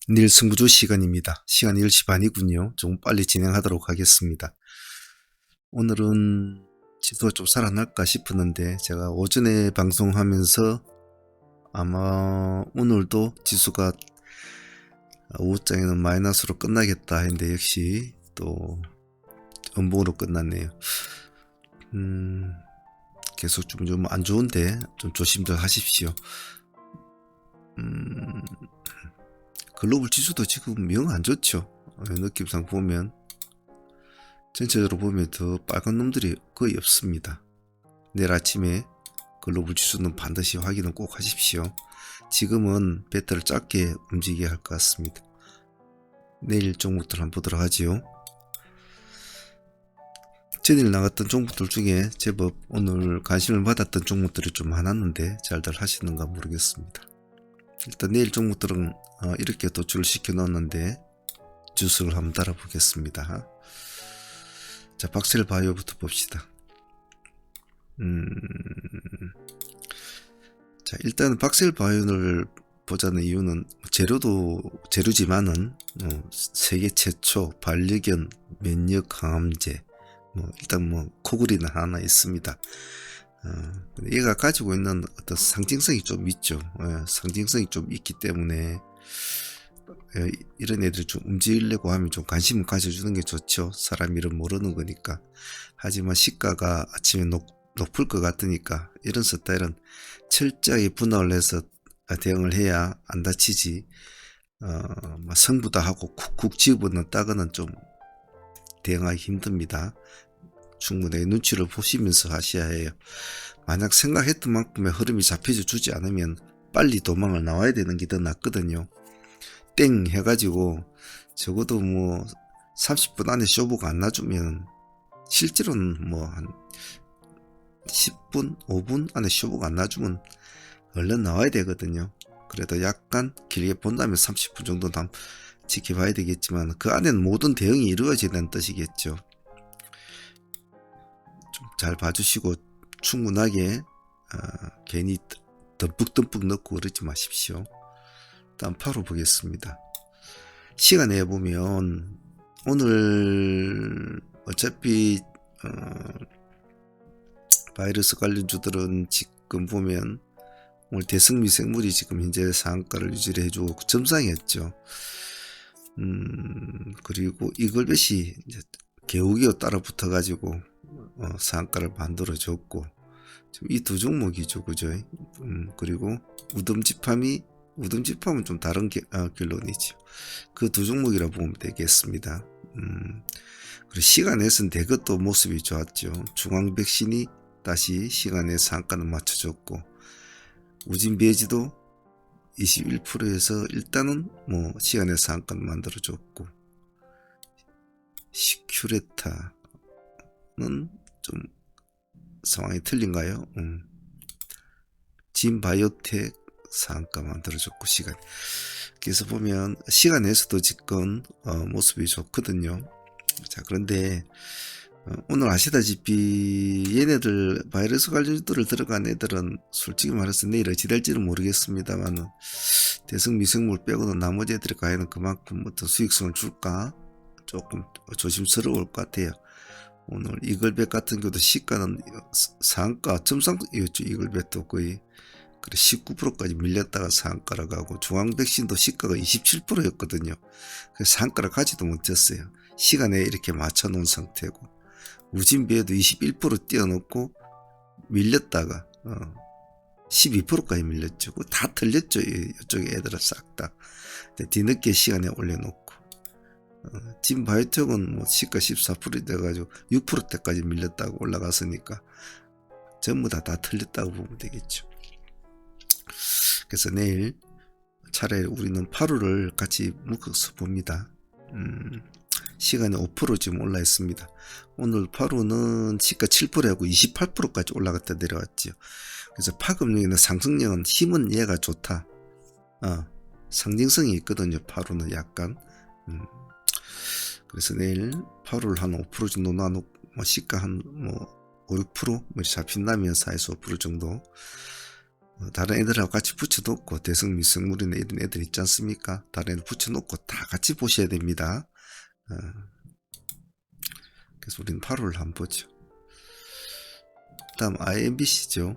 내일 승부조 시간입니다. 시간 10시 반이군요. 좀 빨리 진행하도록 하겠습니다. 오늘은 지수가 좀 살아날까 싶었는데 제가 오전에 방송하면서 아마 오늘도 지수가 오후장에는 마이너스로 끝나겠다 했는데 역시 또 음봉으로 끝났네요. 계속 좀 안 좋은데 좀 조심들 하십시오. 글로벌 지수도 지금 영 안 좋죠. 느낌상 보면 전체적으로 보면 더 빨간 놈들이 거의 없습니다. 내일 아침에 글로벌 지수는 반드시 확인을 꼭 하십시오. 지금은 베타를 짧게 움직여야 할 것 같습니다. 내일 종목들 한번 보도록 하지요. 전일 나갔던 종목들 중에 제법 오늘 관심을 받았던 종목들이 좀 많았는데 잘들 하시는가 모르겠습니다. 일단 내일 종목들은 이렇게 도출을 시켜 놓았는데 주스를 한번 달아보겠습니다. 자, 박셀 바이오부터 봅시다. 자, 일단 박셀 바이오를 보자는 이유는 재료지만은 세계 최초 반려견 면역 강함제, 일단 코골이는 하나 있습니다. 얘가 가지고 있는 어떤 상징성이 좀 있죠. 상징성이 좀 있기 때문에 이런 애들 좀 움직이려고 하면 좀 관심을 가져주는 게 좋죠. 사람 이름 모르는 거니까. 하지만 시가가 아침에 높을 것 같으니까 이런 스타일은 철저하게 분할을 해서 대응을 해야 안 다치지. 성부다 하고 쿡쿡 집어넣다가는 좀 대응하기 힘듭니다. 충분히 눈치를 보시면서 하셔야 해요. 만약 생각했던 만큼의 흐름이 잡혀져 주지 않으면 빨리 도망을 나와야 되는 게 더 낫거든요. 땡 해가지고 적어도 30분 안에 쇼부가 안 나주면 실제로는 한 10분 5분 안에 쇼부가 안 나주면 얼른 나와야 되거든요. 그래도 약간 길게 본다면 30분 정도 지켜봐야 되겠지만 그 안에는 모든 대응이 이루어지는 뜻이겠죠. 좀 잘 봐주시고 충분하게 괜히 듬뿍듬뿍 넣고 그러지 마십시오. 다음 8호 보겠습니다. 시간에 보면 오늘 어차피 바이러스 관련주들은 지금 보면 오늘 대승미생물이 지금 현재 상한가를 유지를 해주고 점상이었죠. 그리고 이글벳이 이제 개우기어 따라 붙어가지고 상한가를 만들어줬고 이 두 종목이죠, 그죠? 그리고 우덤지팜은 좀 다른 결론이죠. 그 두 종목이라 보면 되겠습니다. 그리고 시간에서는 대거 또 모습이 좋았죠. 중앙백신이 다시 시간에 상한가는 맞춰줬고 우진베이지도 21%에서 일단은 시간에 상한가는 만들어줬고 시큐레타는 좀 상황이 틀린가요? 진바이오텍 상한가 만들어줬고 시간. 그래서 보면 시간에서도 지금 모습이 좋거든요. 자, 그런데 오늘 아시다시피 얘네들 바이러스 관련주들을 들어간 애들은 솔직히 말해서 내일 어찌 될지는 모르겠습니다만 대승미생물 빼고는 나머지 애들이 과연 그만큼 어떤 수익성을 줄까 조금 조심스러울 것 같아요. 오늘 이글벳 같은 경우도 시가는 상한가 점상이었죠. 이글벳도 거의 19%까지 밀렸다가 상한가로 가고 중앙백신도 시가가 27%였거든요. 그래서 상한가를 가지도 못했어요. 시간에 이렇게 맞춰놓은 상태고 우진비에도 21% 띄워놓고 밀렸다가 12%까지 밀렸죠. 다 틀렸죠. 이쪽에 애들은 싹 다. 뒤늦게 시간에 올려놓고 진바이오텍은 시가 14% 돼가지고 6%대까지 밀렸다고 올라갔으니까 전부 다 틀렸다고 보면 되겠죠. 그래서 내일 차라리 우리는 8호를 같이 묶어서 봅니다. 시간에 5% 지금 올라 있습니다. 오늘 8호는 시가 7%하고 28%까지 올라갔다 내려왔죠. 그래서 파급력이나 상승력은 힘은 얘가 좋다. 상징성이 있거든요. 8호는 약간. 그래서 내일 8호를 한 5% 정도 나누고 시가 한 5, 6% 잡힌다면 4에서 5% 정도 다른 애들하고 같이 붙여놓고 대성 미성물이나 이런 애들 있지 않습니까? 다른 애들 붙여놓고 다 같이 보셔야 됩니다. 그래서 우리는 8호를 한번 보죠. 다음 IMBC죠.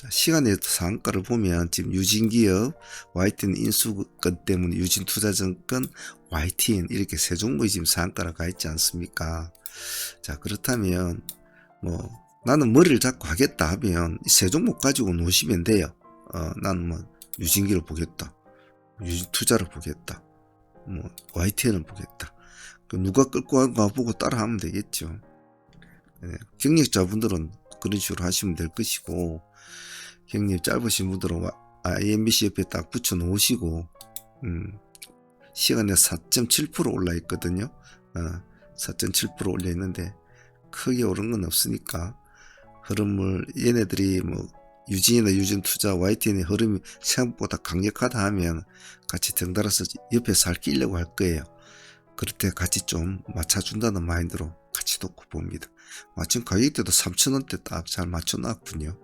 시간의 상한가를 보면 지금 유진기업, YTN 인수권 때문에 유진투자증권, YTN 이렇게 세 종목이 지금 상한가를 가 있지 않습니까? 자, 그렇다면 뭐 나는 머리를 잡고 하겠다 하면 세 종목 가지고 놓으시면 돼요. 나는 뭐 유진기를 보겠다, 유진투자를 보겠다, 뭐 YTN을 보겠다. 누가 끌고 가 보고 따라 하면 되겠죠. 네, 경력자분들은 그런 식으로 하시면 될 것이고, 경력 짧으신 분들은 IMBC 옆에 딱 붙여 놓으시고, 시간에 4.7% 올라 있거든요. 4.7% 올려 있는데 크게 오른 건 없으니까 흐름을, 얘네들이 뭐 유진이나 유진투자, YTN의 흐름이 생각보다 강력하다 하면 같이 덩달아서 옆에 살 끼려고 할 거예요. 그럴 때 같이 좀 맞춰준다는 마인드로 같이 놓고 봅니다. 마침 가격대도 3,000원대 딱 잘 맞춰놨군요.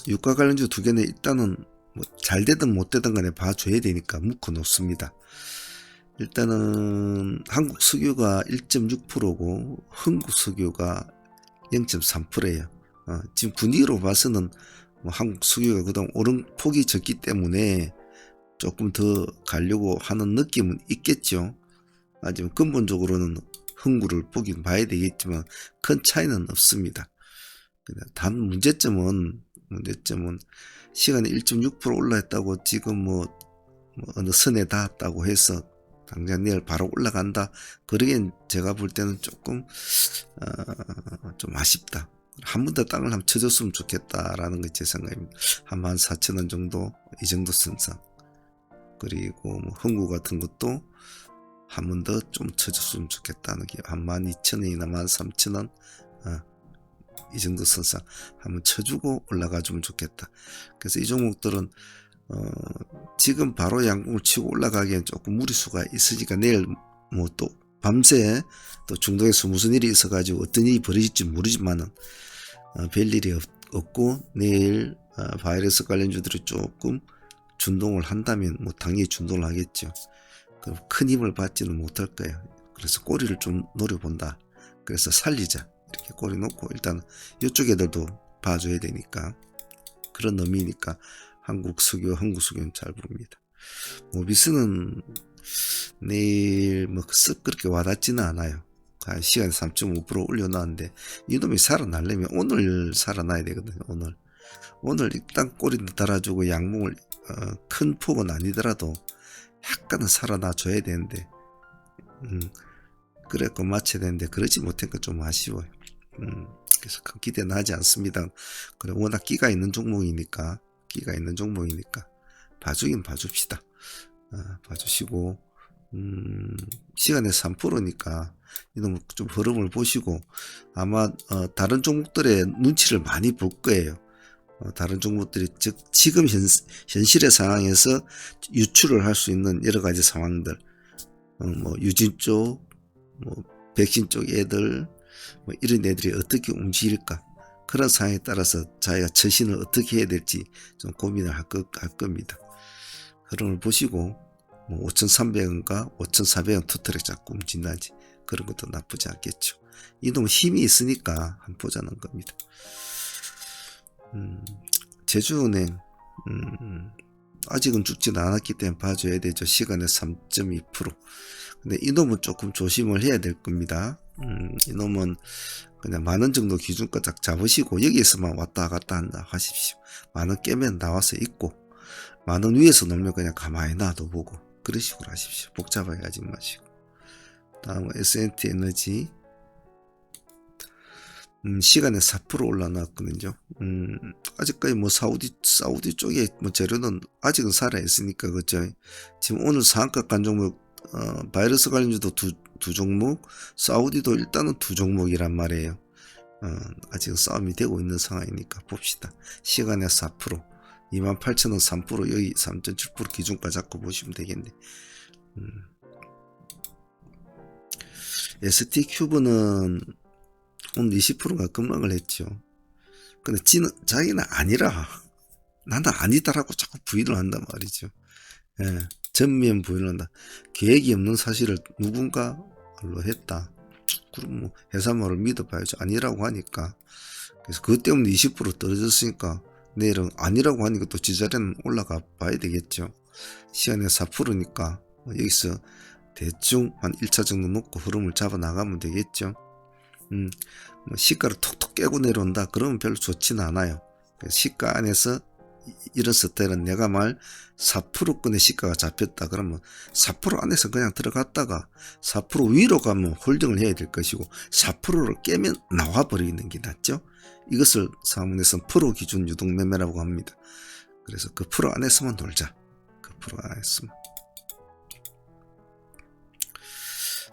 유가 관련주 두 개는 일단은 뭐 잘 되든 못 되든 간에 봐줘야 되니까 묶어 놓습니다. 일단은 한국 석유가 1.6%고 흥국 석유가 0.3%예요. 지금 분위기로 봐서는 뭐 한국 석유가 그동안 오른 폭이 적기 때문에 조금 더 가려고 하는 느낌은 있겠죠. 하지만 근본적으로는 흥구를 보긴 봐야 되겠지만 큰 차이는 없습니다. 단 문제점은 시간에 1.6% 올라했다고 지금 뭐 어느 선에 닿았다고 해서 당장 내일 바로 올라간다, 그러기엔 제가 볼 때는 조금 좀 아쉽다. 한 번 더 땅을 한번 쳐줬으면 좋겠다라는 게 제 생각입니다. 한 14,000원 정도, 이 정도 선상. 그리고 뭐 흥구 같은 것도 한 번 더 좀 쳐줬으면 좋겠다는 게, 한 12,000원이나 13,000원 이 정도 선상 한번 쳐주고 올라가 주면 좋겠다. 그래서 이 종목들은 지금 바로 양봉을 치고 올라가기엔 조금 무리수가 있으니까 내일 뭐 또 밤새 또 중동에서 무슨 일이 있어가지고 어떤 일이 벌어질지 모르지만은 별일이 없고 내일 바이러스 관련주들이 조금 준동을 한다면 뭐 당연히 준동을 하겠죠. 그럼 큰 힘을 받지는 못할 거예요. 그래서 꼬리를 좀 노려본다. 그래서 살리자, 이렇게 꼬리 놓고 일단 이쪽 애들도 봐줘야 되니까, 그런 의미니까 한국 석유는 잘 봅니다. 모비스는 내일 뭐 쓱 그렇게 와닿지는 않아요. 시간에 3.5% 올려놨는데 이놈이 살아나려면 오늘 살아나야 되거든요. 오늘 일단 꼬리 달아주고 양봉을 큰 폭은 아니더라도 약간은 살아나 줘야 되는데, 그래서 맞춰야 되는데 그러지 못하니까 좀 아쉬워요. 그래서 큰 기대는 하지 않습니다. 그래, 워낙 끼가 있는 종목이니까 봐주긴 봐줍시다. 봐주시고, 시간에 3%니까 이놈 좀 흐름을 보시고, 아마 다른 종목들의 눈치를 많이 볼 거예요. 다른 종목들이 즉 지금 현실의 상황에서 유출을 할 수 있는 여러 가지 상황들, 뭐 유진 쪽, 뭐 백신 쪽 애들, 뭐 이런 애들이 어떻게 움직일까, 그런 상황에 따라서 자기가 처신을 어떻게 해야 될지 좀 고민을 할 겁니다. 흐름을 보시고 뭐 5,300원과 5,400원 투트랙 잡고 움직이는지, 그런 것도 나쁘지 않겠죠. 이놈 힘이 있으니까 한번 보자는 겁니다. 제주은행 아직은 죽진 않았기 때문에 봐줘야 되죠. 시간에 3.2%. 근데 이놈은 조금 조심을 해야 될 겁니다. 이놈은 그냥 만원 정도 기준가 딱 잡으시고 여기에서만 왔다 갔다 한다 하십시오. 만원 깨면 나와서 있고, 만원 위에서 놀면 그냥 가만히 놔둬보고, 그런 식으로 하십시오. 복잡하게 하지 마시고. 다음은 S&T 에너지. 시간에 4% 올라놨거든요. 아직까지 뭐 사우디 쪽에 뭐 재료는 아직은 살아있으니까, 그죠? 지금 오늘 상한가 간 종목, 바이러스 관련주도 두 종목, 사우디도 일단은 두 종목이란 말이에요. 아직은 싸움이 되고 있는 상황이니까 봅시다. 시간에 4%, 28,000원 3%, 여기 3.7% 기준가 잡고 보시면 되겠네. ST큐브는 오늘 20%가 급락을 했죠. 근데 자기는 아니라, 나는 아니다라고 자꾸 부인을 한단 말이죠. 예, 전면 부인을 한다. 계획이 없는 사실을 누군가로 했다. 그럼 뭐 회사 말을 믿어봐야죠. 아니라고 하니까. 그래서 그것 때문에 20% 떨어졌으니까 내일은 아니라고 하니까 또 지자리는 올라가 봐야 되겠죠. 시간에 4%니까 여기서 대충 한 1차 정도 놓고 흐름을 잡아 나가면 되겠죠. 뭐 시가를 톡톡 깨고 내려온다 그러면 별로 좋지는 않아요. 시가 안에서 이런 스타일은 내가 말 4%권의 시가가 잡혔다 그러면 4% 안에서 그냥 들어갔다가 4% 위로 가면 홀딩을 해야 될 것이고 4%를 깨면 나와버리는 게 낫죠. 이것을 사문에서는 프로 기준 유동 매매라고 합니다. 그래서 그 프로 안에서만 놀자. 그 프로 안에서만.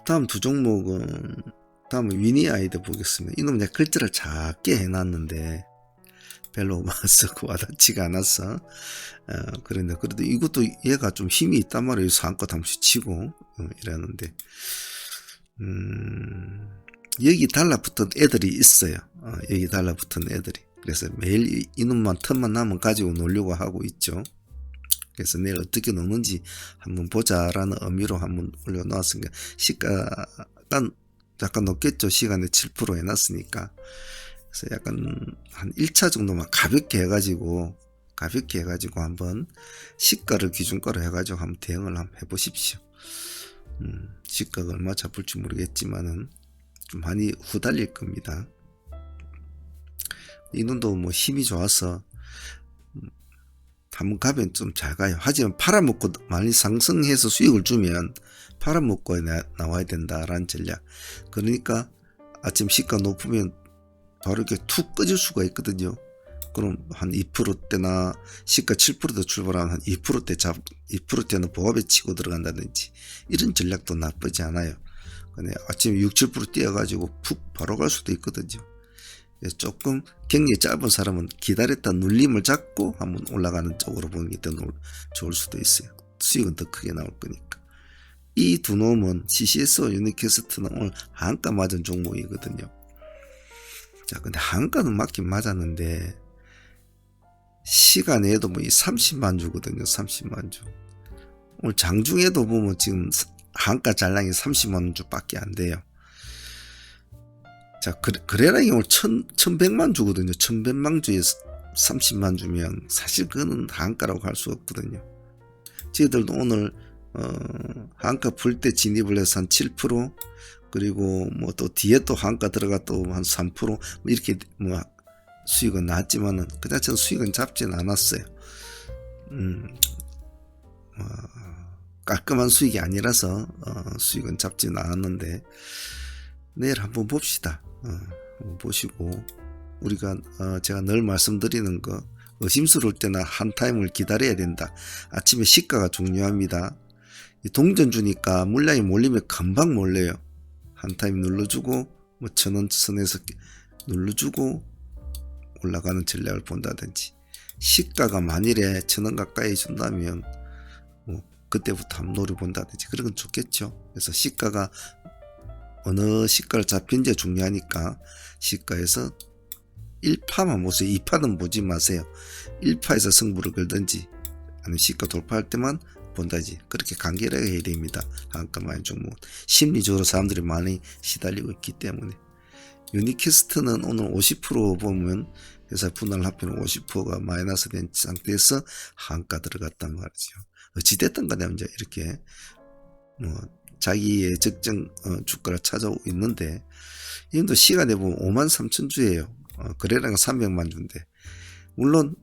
다음 두 종목은 다음은 위니아이드 보겠습니다. 이놈 내가 글자를 작게 해놨는데 별로 쓰고 와닿지가 않았어. 그런데 그래도 이것도 얘가 좀 힘이 있단 말이에요. 상한가 당시 치고 이러는데 여기 달라붙은 애들이 있어요. 여기 달라붙은 애들이. 그래서 매일 이놈만 틈만 나면 가지고 놀려고 하고 있죠. 그래서 내일 어떻게 노는지 한번 보자라는 의미로 한번 올려놓았으니까 시가가 약간 높겠죠. 시간에 7% 해놨으니까. 그래서 약간 한 1차 정도만 가볍게 해가지고 한번 시가를 기준가로 해가지고 한번 대응을 한번 해보십시오. 시가가 얼마 잡을지 모르겠지만은 좀 많이 후달릴 겁니다. 이놈도 뭐 힘이 좋아서 한번 가면 좀 잘 가요. 하지만 팔아먹고 많이 상승해서 수익을 주면 팔아먹고 나와야 된다라는 전략. 그러니까 아침 시가 높으면 바로 이렇게 툭 꺼질 수가 있거든요. 그럼 한 2%대나 시가 7%대 출발하면 한 2%대는 보합에 치고 들어간다든지 이런 전략도 나쁘지 않아요. 근데 아침에 6, 7% 뛰어가지고 푹 바로 갈 수도 있거든요. 조금 경력이 짧은 사람은 기다렸다 눌림을 잡고 한번 올라가는 쪽으로 보는 게 더 좋을 수도 있어요. 수익은 더 크게 나올 거니까. 이 두 놈은 CCS와 유니캐스트는 오늘 한가 맞은 종목이거든요. 자, 근데 한가는 맞긴 맞았는데 시간에도 뭐 이 30만 주거든요. 30만 주. 오늘 장중에도 보면 지금 한가 잔량이 30만 주밖에 안 돼요. 자, 거래량이 오늘 1100만 주거든요. 1100만 주에 30만 주면 사실 그거는 한가라고 할 수 없거든요. 저희들도 오늘 한가 풀 때 진입을 해서 한 7% 그리고 뭐 또 뒤에 또 한가 들어가 또 한 3% 이렇게 뭐 수익은 났지만은 그다지 수익은 잡지는 않았어요. 깔끔한 수익이 아니라서 수익은 잡지는 않았는데 내일 한번 봅시다. 한번 보시고 우리가 제가 늘 말씀드리는 거 의심스러울 때나 한 타임을 기다려야 된다. 아침에 시가가 중요합니다. 동전 주니까 물량이 몰리면 금방 몰려요. 한 타임 눌러주고 뭐 1000원 선에서 눌러주고 올라가는 전략을 본다든지 시가가 만일에 1000원 가까이 준다면 뭐 그때부터 한번 노려본다든지 그런 건 좋겠죠. 그래서 시가가 어느 시가를 잡힌지 중요하니까 시가에서 1파만 보세요. 2파는 보지 마세요. 1파에서 승부를 걸든지 아니면 시가 돌파할 때만 본다지 그렇게 간결하게 해야 됩니다. 한가 많이 종목 심리적으로 사람들이 많이 시달리고 있기 때문에 유니캐스트는 오늘 50% 보면 회사 분할 합병 50%가 마이너스 된 상태에서 한가 들어갔단 말이죠. 어찌됐든 간에 이제 이렇게 뭐 자기의 적정 주가를 찾아오고 있는데 이놈도 시간에 보면 53,000주예요. 거래량은 300만 주인데 물론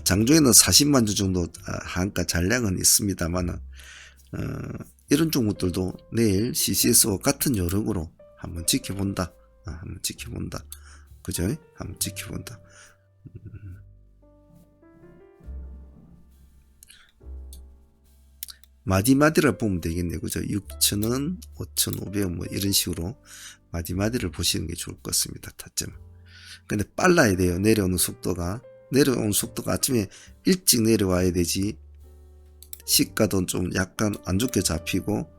장중에는 40만 주 정도 한가 잔량은 있습니다만 이런 종목들도 내일 CCS와 같은 요령으로 한번 지켜본다. 한번 지켜본다. 그죠? 한번 지켜본다. 마디마디를 보면 되겠네요. 그죠? 6,000원, 5,500원 뭐 이런 식으로 마디마디를 보시는 게 좋을 것 같습니다. 타점. 근데 빨라야 돼요. 내려오는 속도가 아침에 일찍 내려와야 되지. 시가도 좀 약간 안 좋게 잡히고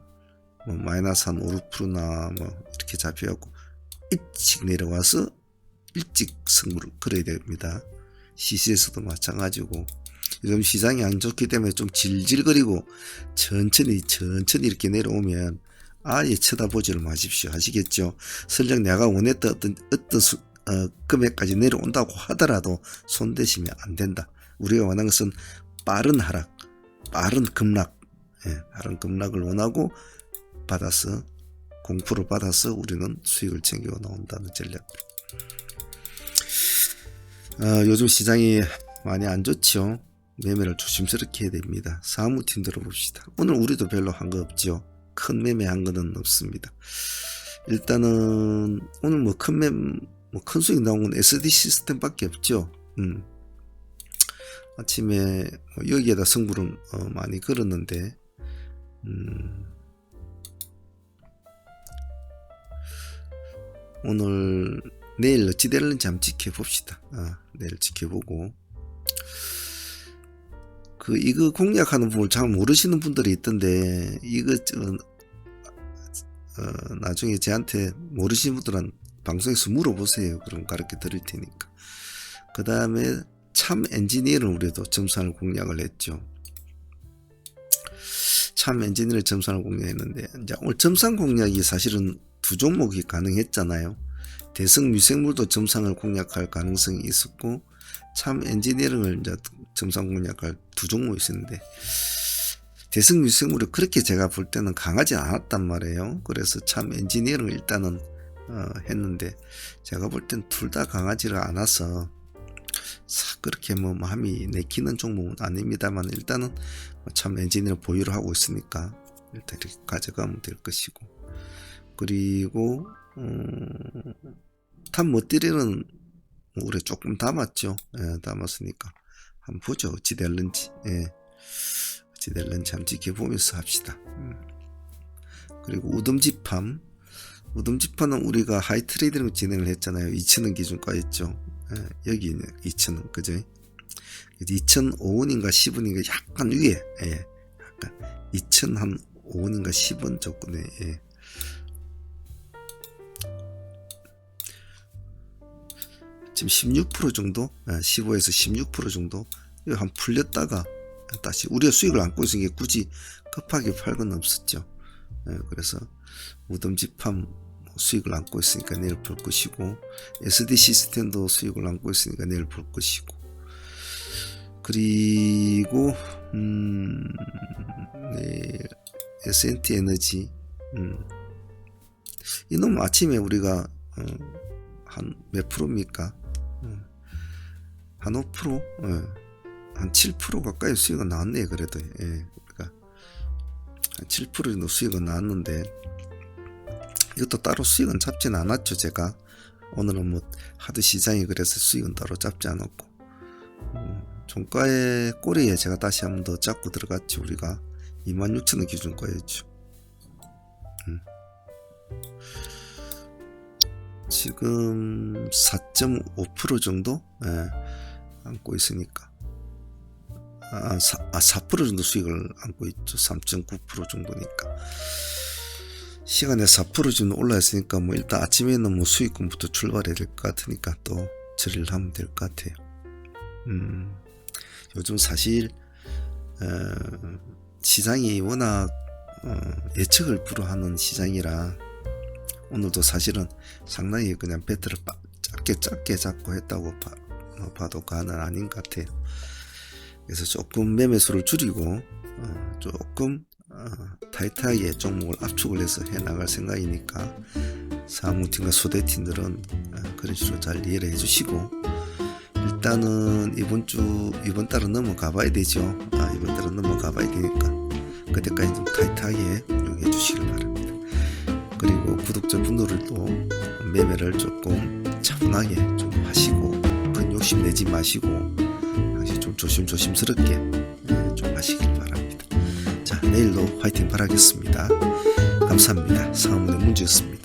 뭐 마이너스 한 5, 6%나 뭐 이렇게 잡혀갖고 일찍 내려와서 일찍 승부를 걸어야 됩니다. 시세에서도 마찬가지고 요즘 시장이 안 좋기 때문에 좀 질질거리고 천천히 이렇게 내려오면 아예 쳐다보지를 마십시오. 아시겠죠? 설령 내가 원했던 어떤 금액까지 내려온다고 하더라도 손대시면 안 된다. 우리가 원하는 것은 빠른 하락, 빠른 급락, 빠른 급락을 원하고 받아서 공포를 받아서 우리는 수익을 챙겨 나온다는 전략. 요즘 시장이 많이 안 좋죠. 매매를 조심스럽게 해야 됩니다. 사무팀 들어봅시다. 오늘 우리도 별로 한 거 없죠. 큰 매매 한 거는 없습니다. 일단은 오늘 큰 수익 나온 건 SD 시스템밖에 없죠. 아침에 여기에다 승부를 많이 걸었는데 오늘 내일 어찌 될는지 한번 지켜봅시다. 내일 지켜보고 이거 공략하는 부분을 잘 모르시는 분들이 있던데 이거 나중에 저한테 모르시는 분들은 방송에서 물어보세요. 그럼 가르쳐 드릴 테니까. 그 다음에 참 엔지니어는 우리도 점산을 공략을 했죠. 참 엔지니어 점산을 공략했는데 이제 오늘 점산 공략이 사실은 두 종목이 가능했잖아요. 대성 미생물도 점상을 공략할 가능성이 있었고 참 엔지니어링을 이제 점상 공략할 두 종목이 있었는데 대성 미생물이 그렇게 제가 볼 때는 강하지 않았단 말이에요. 그래서 참 엔지니어링을 일단은 했는데 제가 볼 땐 둘 다 강하지를 않아서 그렇게 마음이 내키는 종목은 아닙니다만 일단은 참 엔지니어 보유를 하고 있으니까 일단 이렇게 가져가면 될 것이고 그리고 탑 멋들이는 올해 조금 담았죠. 담았으니까 한번 보죠. 어찌 될는지. 어찌 될는지 한번 지켜보면서 합시다. 그리고 우덤지팜은 우리가 하이트레이딩을 진행을 했잖아요. 2,000원 기준가였죠. 여기 2,000원 그죠? 2,005원인가 10원인가 약간 위에 약간 2,005원인가 10원 조건에 지금 16% 정도 15에서 16% 정도 한 풀렸다가 다시 우리가 수익을 안고 있으니까 굳이 급하게 팔 건 없었죠. 그래서 무덤지팜 수익을 안고 있으니까 내일 볼 것이고 SD 시스템도 수익을 안고 있으니까 내일 볼 것이고 그리고 S&T 에너지 이놈 아침에 우리가 한 몇 프로입니까? 한 5%? 한 7% 가까이 수익은 나왔네요. 그래도 그러니까 한 7% 정도 수익은 나왔는데 이것도 따로 수익은 잡진 않았죠. 제가 오늘은 하드 시장이 그래서 수익은 따로 잡지 않았고 종가의 꼬리에 제가 다시 한번 더 잡고 들어갔죠. 우리가 26,000원 기준가였죠. 지금 4.5% 정도 안고 있으니까 4% 정도 수익을 안고 있죠. 3.9% 정도니까 시간에 4% 정도 올라있으니까 일단 아침에는 수익금부터 출발해야 될 것 같으니까 또 처리를 하면 될 것 같아요. 요즘 사실 시장이 워낙 예측을 불허하는 시장이라 오늘도 사실은 상당히 그냥 배트를 짧게 잡고 했다고 봐도 과언은 아닌 것 같아요. 그래서 조금 매매수를 줄이고 조금 타이트하게 종목을 압축을 해서 해나갈 생각이니까 사무팀과 소대팀들은 그런 식으로 잘 이해를 해주시고 일단은 이번 달은 넘어가 봐야 되죠. 이번 달은 넘어가 봐야 되니까 그때까지 좀 타이트하게 운영해 주시길 바랍니다. 그리고 구독자분들도 매매를 조금 차분하게 좀 하시고 큰 욕심 내지 마시고 좀 조심스럽게 좀 하시길 바랍니다. 자, 내일도 화이팅 바라겠습니다. 감사합니다. 상황문의 문제였습니다.